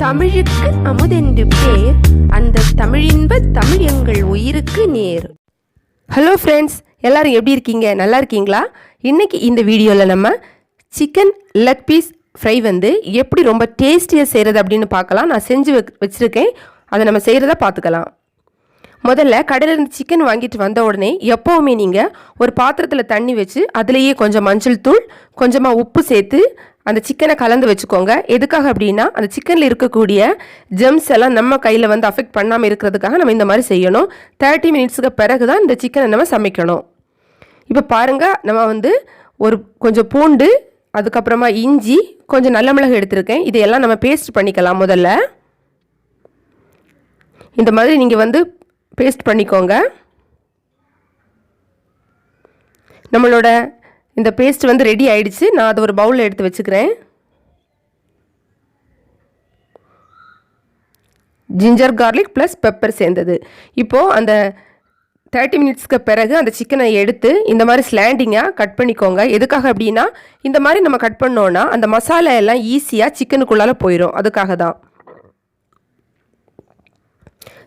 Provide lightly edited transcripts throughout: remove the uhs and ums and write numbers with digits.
தமிழுக்கு அமுதென்று பேர், அந்த தமிழின்ப தமிழ் எங்கள் உயிருக்கு நேர். ஹலோ ஃப்ரெண்ட்ஸ், எல்லோரும் எப்படி இருக்கீங்க? நல்லா இருக்கீங்களா? இன்றைக்கி இந்த வீடியோவில் நம்ம சிக்கன் லெக் பீஸ் ஃப்ரை வந்து எப்படி ரொம்ப டேஸ்டியாக செய்கிறது அப்படின்னு பார்க்கலாம். நான் செஞ்சு வச்சுருக்கேன், அதை நம்ம செய்கிறத பார்த்துக்கலாம். முதல்ல கடையிலேருந்து சிக்கன் வாங்கிட்டு வந்த உடனே எப்போவுமே நீங்கள் ஒரு பாத்திரத்தில் தண்ணி வச்சு அதுலேயே கொஞ்சம் மஞ்சள் தூள், கொஞ்சமாக உப்பு சேர்த்து அந்த சிக்கனை கலந்து வச்சுக்கோங்க. எதுக்காக அப்படின்னா அந்த சிக்கனில் இருக்கக்கூடிய ஜெம்ஸ் எல்லாம் நம்ம கையில் வந்து அஃபெக்ட் பண்ணாமல் இருக்கிறதுக்காக நம்ம இந்த மாதிரி செய்யணும். 30 மினிட்ஸுக்கு பிறகு தான் இந்த சிக்கனை நம்ம சமைக்கணும். இப்போ பாருங்கள், நம்ம வந்து கொஞ்சம் பூண்டு, அதுக்கப்புறமா இஞ்சி, கொஞ்சம் நல்ல மிளகு எடுத்திருக்கேன். இதையெல்லாம் நம்ம பேஸ்ட் பண்ணிக்கலாம். முதல்ல இந்த மாதிரி நீங்கள் வந்து பேஸ்ட் பண்ணிக்கோங்க. நம்மளோட இந்த பேஸ்ட் வந்து ரெடி ஆயிடுச்சு. நான் அதை ஒரு பவுலில் எடுத்து வச்சுக்கிறேன். ஜிஞ்சர் கார்லிக் ப்ளஸ் பெப்பர் சேர்ந்தது. இப்போது அந்த 30 மினிட்ஸ்க்கு பிறகு அந்த சிக்கனை எடுத்து இந்த மாதிரி ஸ்லாண்டிங்காக கட் பண்ணிக்கோங்க. எதுக்காக அப்படின்னா இந்த மாதிரி நம்ம கட் பண்ணோன்னா அந்த மசாலா எல்லாம் ஈஸியாக சிக்கனுக்குள்ளால் போயிடும். அதுக்காக தான்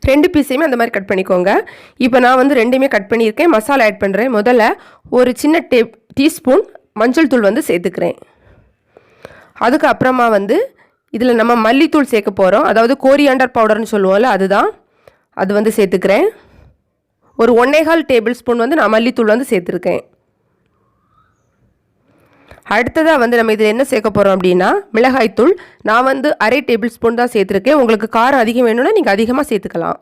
2 பீஸையுமே அந்த மாதிரி கட் பண்ணிக்கோங்க. இப்போ நான் வந்து 2மே கட் பண்ணியிருக்கேன். மசாலா ஆட் பண்ணுறேன். முதல்ல ஒரு சின்ன டீஸ்பூன் மஞ்சள் தூள் வந்து சேர்த்துக்கிறேன். அதுக்கப்புறமா வந்து இதில் நம்ம மல்லித்தூள் சேர்க்க போகிறோம். அதாவது கோரியாண்டர் பவுடர்னு சொல்லுவோம்ல, அதுதான். அது வந்து சேர்த்துக்கிறேன். ஒரு 1.25 டேபிள் ஸ்பூன் வந்து நான் மல்லித்தூள் வந்து சேர்த்துருக்கேன். அடுத்ததாக வந்து நம்ம இதில் என்ன சேர்க்க போகிறோம் அப்படின்னா மிளகாய்த்தூள். நான் வந்து 1/2 டேபிள் ஸ்பூன் தான் சேர்த்துருக்கேன். உங்களுக்கு காரம் அதிகம் வேணும்னா நீங்கள் அதிகமாக சேர்த்துக்கலாம்.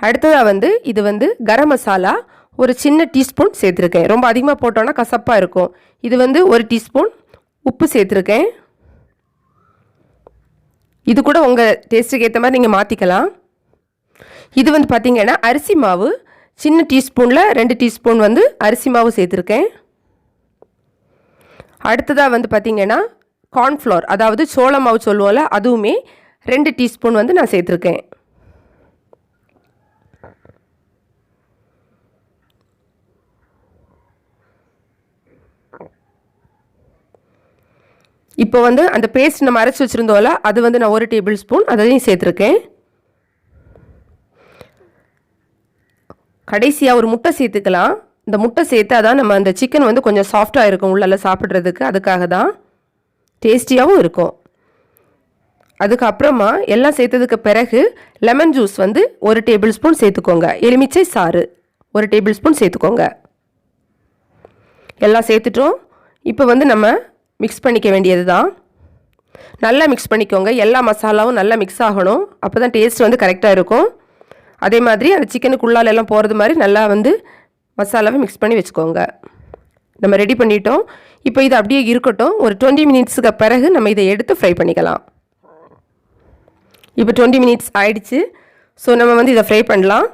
அடுத்ததாக வந்து இது வந்து கரம் மசாலா ஒரு சின்ன டீஸ்பூன் சேர்த்துருக்கேன். ரொம்ப அதிகமாக போட்டோன்னா கசப்பாக இருக்கும். இது வந்து 1 டீஸ்பூன். உப்பு சேர்த்துருக்கேன். இது கூட உங்கள் டேஸ்ட்டுக்கு ஏற்ற மாதிரி நீங்கள் மாற்றிக்கலாம். இது வந்து பார்த்திங்கன்னா அரிசி மாவு, சின்ன டீஸ்பூனில் 2 டீஸ்பூன் வந்து அரிசி மாவு சேர்த்துருக்கேன். அடுத்ததாக வந்து பார்த்திங்கன்னா கார்ன்ஃப்ளவர், அதாவது சோள மாவு சொல்லுவோம்ல, அதுவுமே 2 டீஸ்பூன் வந்து நான் சேர்த்துருக்கேன். இப்போ வந்து அந்த பேஸ்ட் நம்ம அரைச்சி வச்சுருந்தோம்ல, அது வந்து நான் 1 டேபிள் ஸ்பூன் அதையும் சேர்த்துருக்கேன். கடைசியாக ஒரு முட்டை சேர்த்துக்கலாம். இந்த முட்டை சேர்த்தா தான் நம்ம அந்த சிக்கன் வந்து கொஞ்சம் சாஃப்டாக இருக்கும் உள்ளே சாப்பிட்றதுக்கு. அதுக்காக தான் டேஸ்டியாகவும் இருக்கும். அதுக்கப்புறமா எல்லாம் சேர்த்ததுக்கு பிறகு லெமன் ஜூஸ் வந்து 1 டேபிள் ஸ்பூன் சேர்த்துக்கோங்க. எலுமிச்சை சாறு 1 டேபிள் ஸ்பூன் சேர்த்துக்கோங்க. எல்லாம் சேர்த்துட்டோம். இப்போ வந்து நம்ம மிக்ஸ் பண்ணிக்க வேண்டியது தான். நல்லா மிக்ஸ் பண்ணிக்கோங்க. எல்லா மசாலாவும் நல்லா மிக்ஸ் ஆகணும். அப்போ தான் டேஸ்ட் வந்து கரெக்டாக இருக்கும். அதே மாதிரி அந்த சிக்கனுக்குள்ளால் எல்லாம் போகிறது மாதிரி நல்லா வந்து மசாலாவை மிக்ஸ் பண்ணி வச்சுக்கோங்க. நம்ம ரெடி பண்ணிட்டோம். இப்போ இது அப்படியே இருக்கட்டும். ஒரு 20 மினிட்ஸுக்கு பிறகு நம்ம இதை எடுத்து ஃப்ரை பண்ணிக்கலாம். இப்போ 20 மினிட்ஸ் ஆயிடுச்சு. ஸோ நம்ம வந்து இதை ஃப்ரை பண்ணலாம்.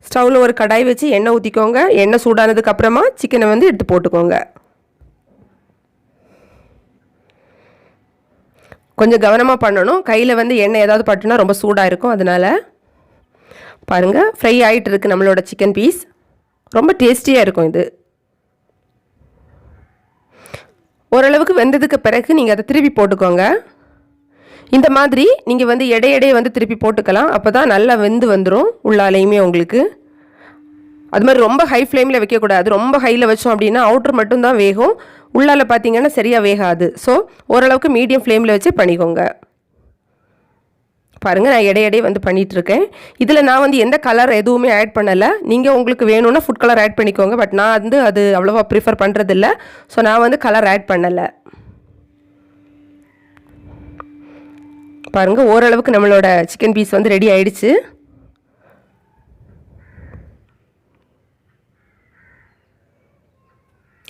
ஸ்டவ்வில் ஒரு கடாய் வச்சு எண்ணெய் ஊற்றிக்கோங்க. எண்ணெய் சூடானதுக்கு அப்புறமா சிக்கனை வந்து எடுத்து போட்டுக்கோங்க. கொஞ்சம் கவனமாக பண்ணணும். கையில் வந்து எண்ணெய் ஏதாவது பட்டுனா ரொம்ப சூடாக இருக்கும். அதனால் பாருங்கள், ஃப்ரை ஆகிட்டு இருக்குது நம்மளோட சிக்கன் பீஸ். ரொம்ப டேஸ்டியாக இருக்கும் இது. ஓரளவுக்கு வெந்ததுக்கு பிறகு நீங்கள் அதை திருப்பி போட்டுக்கோங்க. இந்த மாதிரி நீங்கள் வந்து எடையே வந்து திருப்பி போட்டுக்கலாம். அப்போ தான் நல்லா வெந்து வந்துடும் உள்ளாலையுமே உங்களுக்கு. அது மாதிரி ரொம்ப ஹை ஃப்ளேமில் வைக்கக்கூடாது. ரொம்ப ஹையில் வச்சோம் அப்படின்னா அவுட்ரு மட்டும்தான் வேகும், உள்ளால் பார்த்திங்கன்னா சரியாக வேகாது. ஸோ ஓரளவுக்கு மீடியம் ஃப்ளேமில் வச்சு பண்ணிக்கோங்க. பாருங்கள், நான் எடையே வந்து பண்ணிகிட்ருக்கேன். இதில் நான் வந்து எந்த கலர் எதுவுமே ஆட் பண்ணலை. நீங்கள் உங்களுக்கு வேணும்னா ஃபுட் கலர் ஆட் பண்ணிக்கோங்க. பட் நான் வந்து அது அவ்வளோவா ப்ரிஃபர் பண்ணுறதில்ல. ஸோ நான் வந்து கலர் ஆட் பண்ணலை. பாருங்கள், ஓரளவுக்கு நம்மளோட சிக்கன் பீஸ் வந்து ரெடி ஆயிடுச்சு.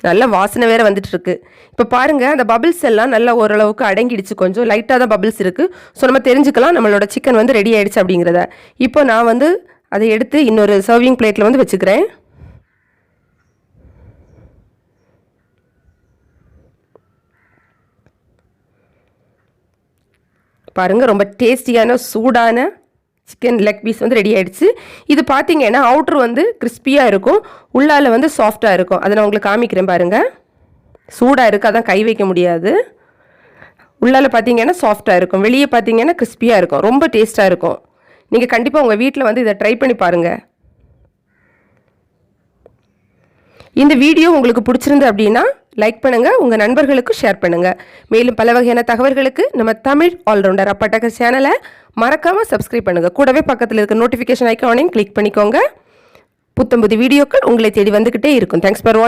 நல்ல வாசனை வேறு வந்துட்டுருக்கு. இப்போ பாருங்கள், அந்த பபிள்ஸ் எல்லாம் நல்லா ஓரளவுக்கு அடங்கிடுச்சு. கொஞ்சம் லைட்டாக தான் பபிள்ஸ் இருக்குது. ஸோ நம்ம தெரிஞ்சுக்கலாம் நம்மளோட சிக்கன் வந்து ரெடி ஆகிடுச்சு அப்படிங்கிறத. இப்போ நான் வந்து அதை எடுத்து இன்னொரு சர்விங் பிளேட்டில் வந்து வச்சுக்கிறேன். பாருங்கள், ரொம்ப டேஸ்டியான சூடான சிக்கன் லெக் பீஸ் வந்து ரெடி ஆகிடுச்சு. இது பார்த்திங்கன்னா அவுட்ரு வந்து கிறிஸ்பியாக இருக்கும், உள்ளால் வந்து சாஃப்டாக இருக்கும். அதை நான் உங்களுக்கு காமிக்கிறேன். பாருங்கள், சூடாக இருக்குது, அதான் கை வைக்க முடியாது. உள்ளால பார்த்தீங்கன்னா சாஃப்டாக இருக்கும், வெளியே பார்த்தீங்கன்னா கிறிஸ்பியாக இருக்கும், ரொம்ப டேஸ்ட்டாக இருக்கும். நீங்கள் கண்டிப்பாக உங்கள் வீட்டில் வந்து இதை ட்ரை பண்ணி பாருங்கள். இந்த வீடியோ உங்களுக்கு பிடிச்சிருந்து அப்படின்னா லைக் பண்ணுங்கள், உங்கள் நண்பர்களுக்கு ஷேர் பண்ணுங்கள். மேலும் பல வகையான தகவல்களுக்கு நம்ம தமிழ் ஆல்ரவுண்டர் அப்பட்டக்கர் சேனலை மறக்காமல் சப்ஸ்கிரைப் பண்ணுங்கள். கூடவே பக்கத்தில் இருக்க நோட்டிஃபிகேஷன் ஐக்கானையும் கிளிக் பண்ணிக்கோங்க. புத்தம்புது வீடியோக்கள் உங்களை தேடி வந்துக்கிட்டே இருக்கும். தேங்க்ஸ் ஃபார் வாட்சிங்.